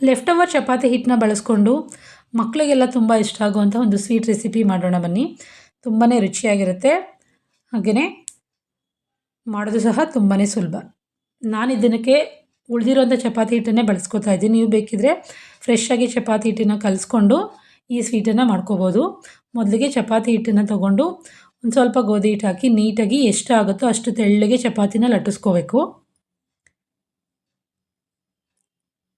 Left over chapati ಹಿಟ್ಟನ್ನ ಬಳಸ್ಕೊಂಡು ಮಕ್ಕಳಿಗೆಲ್ಲ ತುಂಬ ಇಷ್ಟ ಆಗುವಂಥ ಒಂದು ಸ್ವೀಟ್ ರೆಸಿಪಿ ಮಾಡೋಣ ಬನ್ನಿ. ತುಂಬಾ ರುಚಿಯಾಗಿರುತ್ತೆ, ಹಾಗೆಯೇ ಮಾಡೋದು ಸಹ ತುಂಬಾ ಸುಲಭ. ನಾನು ಇದಕ್ಕೆ ಉಳಿದಿರೋಂಥ ಚಪಾತಿ ಹಿಟ್ಟನ್ನೇ ಬಳಸ್ಕೊತಾ ಇದ್ದೀನಿ. ನೀವು ಬೇಕಿದ್ರೆ ಫ್ರೆಶ್ಶಾಗಿ ಚಪಾತಿ ಹಿಟ್ಟನ್ನು ಕಲಿಸ್ಕೊಂಡು ಈ ಸ್ವೀಟನ್ನು ಮಾಡ್ಕೋಬೋದು. ಮೊದಲಿಗೆ ಚಪಾತಿ ಹಿಟ್ಟನ್ನು ತೊಗೊಂಡು ಒಂದು ಸ್ವಲ್ಪ ಗೋಧಿ ಹಿಟ್ಟು ಹಾಕಿ ನೀಟಾಗಿ ಎಷ್ಟು ಆಗುತ್ತೋ ಅಷ್ಟು ತೆಳ್ಳಗೆ ಚಪಾತಿನ ಲಟ್ಟಿಸ್ಕೋಬೇಕು.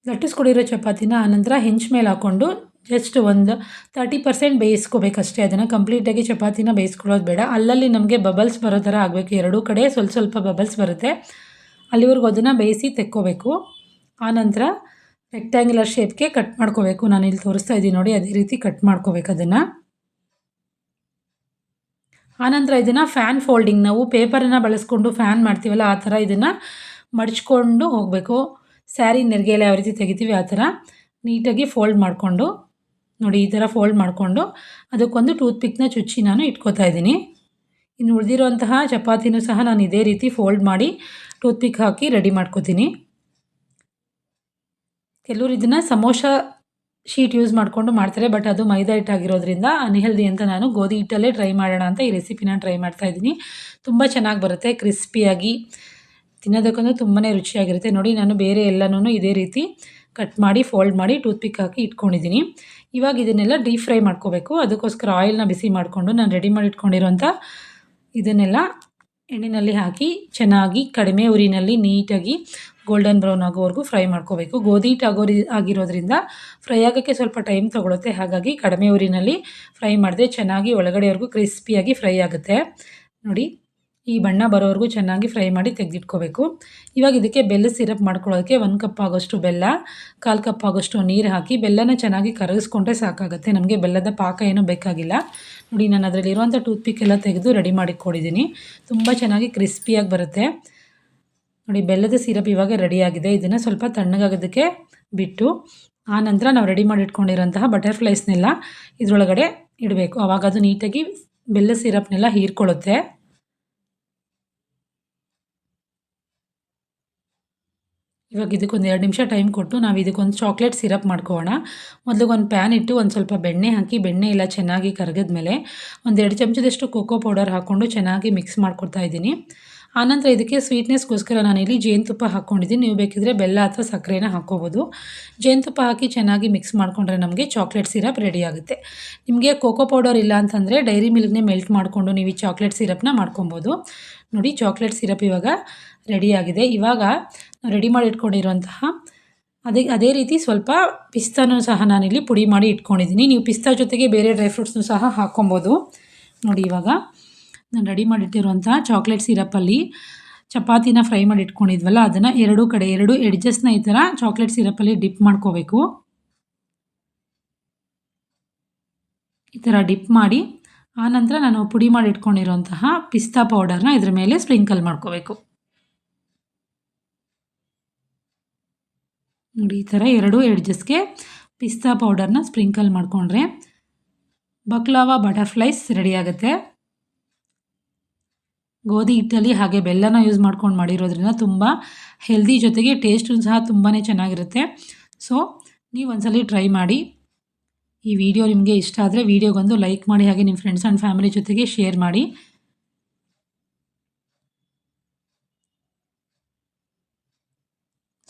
ಲಟ್ಟಿಸ್ಕೊಂಡಿರೋ ಚಪಾತಿನ ಆನಂತರ ಹೆಂಚು ಮೇಲೆ ಹಾಕ್ಕೊಂಡು ಜಸ್ಟ್ ಒಂದು 30% ಬೇಯಿಸ್ಕೋಬೇಕಷ್ಟೇ. ಅದನ್ನು ಕಂಪ್ಲೀಟಾಗಿ ಚಪಾತಿನ ಬೇಯಿಸ್ಕೊಳ್ಳೋದು ಬೇಡ. ಅಲ್ಲಲ್ಲಿ ನಮಗೆ ಬಬಲ್ಸ್ ಬರೋ ಥರ ಆಗಬೇಕು. ಎರಡೂ ಕಡೆ ಸ್ವಲ್ಪ ಸ್ವಲ್ಪ ಬಬಲ್ಸ್ ಬರುತ್ತೆ, ಅಲ್ಲಿವರೆಗೂ ಅದನ್ನು ಬೇಯಿಸಿ ತೆಕ್ಕೋಬೇಕು. ಆನಂತರ ರೆಕ್ಟ್ಯಾಂಗ್ಯುಲರ್ ಶೇಪ್ಗೆ ಕಟ್ ಮಾಡ್ಕೋಬೇಕು. ನಾನು ಇಲ್ಲಿ ತೋರಿಸ್ತಾ ಇದ್ದೀನಿ ನೋಡಿ, ಅದೇ ರೀತಿ ಕಟ್ ಮಾಡ್ಕೋಬೇಕು ಅದನ್ನು. ಆನಂತರ ಇದನ್ನು ಫ್ಯಾನ್ ಫೋಲ್ಡಿಂಗ್, ನಾವು ಪೇಪರನ್ನು ಬಳಸ್ಕೊಂಡು ಫ್ಯಾನ್ ಮಾಡ್ತೀವಲ್ಲ ಆ ಥರ ಇದನ್ನು ಮಡಚ್ಕೊಂಡು ಹೋಗಬೇಕು. ಸ್ಯಾರಿ ನೆರಿಗೆಲ್ಲ ಯಾವ ರೀತಿ ತೆಗಿತೀವಿ ಆ ಥರ ನೀಟಾಗಿ ಫೋಲ್ಡ್ ಮಾಡಿಕೊಂಡು ನೋಡಿ, ಈ ಥರ ಫೋಲ್ಡ್ ಮಾಡಿಕೊಂಡು ಅದಕ್ಕೊಂದು ಟೂತ್ ಪಿಕ್ನ ಚುಚ್ಚಿ ನಾನು ಇಟ್ಕೋತಾ ಇದ್ದೀನಿ. ಇನ್ನು ಉಳಿದಿರೋಂತಹ ಚಪಾತಿನೂ ಸಹ ನಾನು ಇದೇ ರೀತಿ ಫೋಲ್ಡ್ ಮಾಡಿ ಟೂತ್ ಪಿಕ್ ಹಾಕಿ ರೆಡಿ ಮಾಡ್ಕೋತೀನಿ. ಕೆಲವರು ಇದನ್ನು ಸಮೋಸ ಶೀಟ್ ಯೂಸ್ ಮಾಡಿಕೊಂಡು ಮಾಡ್ತಾರೆ, ಬಟ್ ಅದು ಮೈದಾ ಹಿಟ್ಟಾಗಿರೋದ್ರಿಂದ ಅನ್ಹೆಲ್ದಿ ಅಂತ ನಾನು ಗೋಧಿ ಹಿಟ್ಟಲ್ಲೇ ಟ್ರೈ ಮಾಡೋಣ ಅಂತ ಈ ರೆಸಿಪಿನ ಟ್ರೈ ಮಾಡ್ತಾಯಿದ್ದೀನಿ. ತುಂಬ ಚೆನ್ನಾಗಿ ಬರುತ್ತೆ, ಕ್ರಿಸ್ಪಿಯಾಗಿ ತಿನ್ನೋದಕ್ಕಂತೂ ತುಂಬಾ ರುಚಿಯಾಗಿರುತ್ತೆ. ನೋಡಿ, ನಾನು ಬೇರೆ ಎಲ್ಲನೂ ಇದೇ ರೀತಿ ಕಟ್ ಮಾಡಿ ಫೋಲ್ಡ್ ಮಾಡಿ ಟೂತ್ ಪಿಕ್ ಹಾಕಿ ಇಟ್ಕೊಂಡಿದ್ದೀನಿ. ಇವಾಗ ಇದನ್ನೆಲ್ಲ ಡೀಪ್ ಫ್ರೈ ಮಾಡ್ಕೋಬೇಕು. ಅದಕ್ಕೋಸ್ಕರ ಆಯಿಲ್ನ ಬಿಸಿ ಮಾಡಿಕೊಂಡು ನಾನು ರೆಡಿ ಮಾಡಿ ಇಟ್ಕೊಂಡಿರೋಂಥ ಇದನ್ನೆಲ್ಲ ಎಣ್ಣೆಯಲ್ಲಿ ಹಾಕಿ ಚೆನ್ನಾಗಿ ಕಡಿಮೆ ಉರಿನಲ್ಲಿ ನೀಟಾಗಿ ಗೋಲ್ಡನ್ ಬ್ರೌನ್ ಆಗೋವರೆಗೂ ಫ್ರೈ ಮಾಡ್ಕೋಬೇಕು. ಗೋಧಿ ಹಿಟ್ಟು ಆಗಿರೋದ್ರಿಂದ ಫ್ರೈ ಆಗೋಕ್ಕೆ ಸ್ವಲ್ಪ ಟೈಮ್ ತೊಗೊಳುತ್ತೆ, ಹಾಗಾಗಿ ಕಡಿಮೆ ಉರಿನಲ್ಲಿ ಫ್ರೈ ಮಾಡಿದ್ರೆ ಚೆನ್ನಾಗಿ ಒಳಗಡೆವರೆಗೂ ಕ್ರಿಸ್ಪಿಯಾಗಿ ಫ್ರೈ ಆಗುತ್ತೆ. ನೋಡಿ, ಈ ಬಣ್ಣ ಬರೋವರೆಗೂ ಚೆನ್ನಾಗಿ ಫ್ರೈ ಮಾಡಿ ತೆಗೆದಿಟ್ಕೋಬೇಕು. ಇವಾಗ ಇದಕ್ಕೆ ಬೆಲ್ಲ ಸಿರಪ್ ಮಾಡ್ಕೊಳ್ಳೋದಕ್ಕೆ 1 ಕಪ್ ಆಗೋಷ್ಟು ಬೆಲ್ಲ, 1/4 ಕಪ್ ಆಗೋಷ್ಟು ನೀರು ಹಾಕಿ ಬೆಲ್ಲನ ಚೆನ್ನಾಗಿ ಕರಗಿಸ್ಕೊಂಡ್ರೆ ಸಾಕಾಗುತ್ತೆ. ನಮಗೆ ಬೆಲ್ಲದ ಪಾಕ ಏನೂ ಬೇಕಾಗಿಲ್ಲ. ನೋಡಿ, ನಾನು ಅದರಲ್ಲಿರುವಂಥ ಟೂತ್ ಪಿಕ್ ಎಲ್ಲ ತೆಗೆದು ರೆಡಿ ಮಾಡಿಕೊಂಡಿದ್ದೀನಿ. ತುಂಬ ಚೆನ್ನಾಗಿ ಕ್ರಿಸ್ಪಿಯಾಗಿ ಬರುತ್ತೆ. ನೋಡಿ, ಬೆಲ್ಲದ ಸಿರಪ್ ಇವಾಗ ರೆಡಿಯಾಗಿದೆ. ಇದನ್ನು ಸ್ವಲ್ಪ ತಣ್ಣಗಾಗೋದಕ್ಕೆ ಬಿಟ್ಟು ಆನಂತರ ನಾವು ರೆಡಿ ಮಾಡಿ ಇಟ್ಕೊಂಡಿರೋಂತಹ ಬಟರ್ಫ್ಲೈಸ್ನೆಲ್ಲ ಇದರೊಳಗಡೆ ಇಡಬೇಕು. ಆವಾಗ ಅದು ನೀಟಾಗಿ ಬೆಲ್ಲ ಸಿರಪ್ನೆಲ್ಲ ಹೀರ್ಕೊಳ್ಳುತ್ತೆ. ಇವಾಗ ಇದಕ್ಕೊಂದು 2 ನಿಮಿಷ ಟೈಮ್ ಕೊಟ್ಟು ನಾವು ಇದಕ್ಕೊಂದು ಚಾಕ್ಲೇಟ್ ಸಿರಪ್ ಮಾಡ್ಕೊಳ್ಳೋಣ. ಮೊದಲಿಗೆ ಒಂದು ಪ್ಯಾನ್ ಇಟ್ಟು ಒಂದು ಸ್ವಲ್ಪ ಬೆಣ್ಣೆ ಹಾಕಿ ಬೆಣ್ಣೆ ಎಲ್ಲ ಚೆನ್ನಾಗಿ ಕರಗಿದ್ಮೇಲೆ ಒಂದು 2 ಚಮಚದಷ್ಟು ಕೋಕೋ ಪೌಡರ್ ಹಾಕ್ಕೊಂಡು ಚೆನ್ನಾಗಿ ಮಿಕ್ಸ್ ಮಾಡ್ಕೊಳ್ತಾ ಇದ್ದೀನಿ. ಆನಂತರ ಇದಕ್ಕೆ ಸ್ವೀಟ್ನೆಸ್ಗೋಸ್ಕರ ನಾನಿಲ್ಲಿ ಜೇನುತುಪ್ಪ ಹಾಕ್ಕೊಂಡಿದ್ದೀನಿ. ನೀವು ಬೇಕಿದ್ರೆ ಬೆಲ್ಲ ಅಥವಾ ಸಕ್ಕರೆನ ಹಾಕ್ಕೋಬೋದು. ಜೇನುತುಪ್ಪ ಹಾಕಿ ಚೆನ್ನಾಗಿ ಮಿಕ್ಸ್ ಮಾಡಿಕೊಂಡ್ರೆ ನಮಗೆ ಚಾಕ್ಲೇಟ್ ಸಿರಪ್ ರೆಡಿ ಆಗುತ್ತೆ. ನಿಮಗೆ ಕೋಕೋ ಪೌಡರ್ ಇಲ್ಲ ಅಂತಂದರೆ ಡೈರಿ ಮಿಲ್ಕ್ನೇ ಮೆಲ್ಟ್ ಮಾಡಿಕೊಂಡು ನೀವು ಈ ಚಾಕ್ಲೇಟ್ ಸಿರಪ್ನ ಮಾಡ್ಕೊಬೋದು. ನೋಡಿ, ಚಾಕ್ಲೇಟ್ ಸಿರಪ್ ಇವಾಗ ರೆಡಿಯಾಗಿದೆ. ಇವಾಗ ರೆಡಿ ಮಾಡಿ ಇಟ್ಕೊಂಡಿರುವಂತಹ ಅದೇ ರೀತಿ ಸ್ವಲ್ಪ ಪಿಸ್ತಾನೂ ಸಹ ನಾನಿಲ್ಲಿ ಪುಡಿ ಮಾಡಿ ಇಟ್ಕೊಂಡಿದ್ದೀನಿ. ನೀವು ಪಿಸ್ತಾ ಜೊತೆಗೆ ಬೇರೆ ಡ್ರೈ ಫ್ರೂಟ್ಸ್ನೂ ಸಹ ಹಾಕ್ಕೊಬೋದು. ನೋಡಿ, ಇವಾಗ ನಾನು ರೆಡಿ ಮಾಡಿಟ್ಟಿರುವಂತಹ ಚಾಕ್ಲೇಟ್ ಸಿರಪ್ಪಲ್ಲಿ ಚಪಾತಿನ ಫ್ರೈ ಮಾಡಿ ಇಟ್ಕೊಂಡಿದ್ವಲ್ಲ ಅದನ್ನು ಎರಡೂ ಕಡೆ 2 ಎಡ್ಜಸ್ನ ಈ ಥರ ಚಾಕ್ಲೇಟ್ ಸಿರಪ್ಪಲ್ಲಿ ಡಿಪ್ ಮಾಡ್ಕೋಬೇಕು. ಈ ಥರ ಡಿಪ್ ಮಾಡಿ ಆನಂತರ ನಾನು ಪುಡಿ ಮಾಡಿ ಇಟ್ಕೊಂಡಿರುವಂತಹ ಪಿಸ್ತಾ ಪೌಡರ್ನ ಇದ್ರ ಮೇಲೆ ಸ್ಪ್ರಿಂಕಲ್ ಮಾಡ್ಕೋಬೇಕು. ನೋಡಿ, ಈ ಥರ 2 ಎಡ್ಜಸ್ಗೆ ಪಿಸ್ತಾ ಪೌಡರ್ನ ಸ್ಪ್ರಿಂಕಲ್ ಮಾಡಿಕೊಂಡ್ರೆ ಬಕ್ಲಾವಾ ಬಟರ್ಫ್ಲೈಸ್ ರೆಡಿ ಆಗುತ್ತೆ. ಗೋಧಿ ಹಿಟ್ಟಲ್ಲಿ ಹಾಗೆ ಬೆಲ್ಲನ ಯೂಸ್ ಮಾಡ್ಕೊಂಡು ಮಾಡಿರೋದ್ರಿಂದ ತುಂಬ ಹೆಲ್ದಿ, ಜೊತೆಗೆ ಟೇಸ್ಟು ಸಹ ತುಂಬಾ ಚೆನ್ನಾಗಿರುತ್ತೆ. ಸೊ ನೀವು ಒಂದ್ಸಲ ಟ್ರೈ ಮಾಡಿ. ಈ ವಿಡಿಯೋ ನಿಮಗೆ ಇಷ್ಟ ಆದರೆ ವಿಡಿಯೋಗೊಂದು ಲೈಕ್ ಮಾಡಿ, ಹಾಗೆ ನಿಮ್ಮ ಫ್ರೆಂಡ್ಸ್ ಆ್ಯಂಡ್ ಫ್ಯಾಮಿಲಿ ಜೊತೆಗೆ ಶೇರ್ ಮಾಡಿ.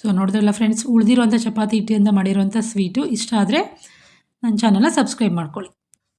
ಸೊ ನೋಡಿದ್ರಲ್ಲ ಫ್ರೆಂಡ್ಸ್, ಉಳಿದಿರುವಂಥ ಚಪಾತಿ ಹಿಟ್ಟಿಂದ ಮಾಡಿರುವಂಥ ಸ್ವೀಟು ಇಷ್ಟ ಆದರೆ ನನ್ನ ಚಾನಲ್ನ ಸಬ್ಸ್ಕ್ರೈಬ್ ಮಾಡ್ಕೊಳ್ಳಿ.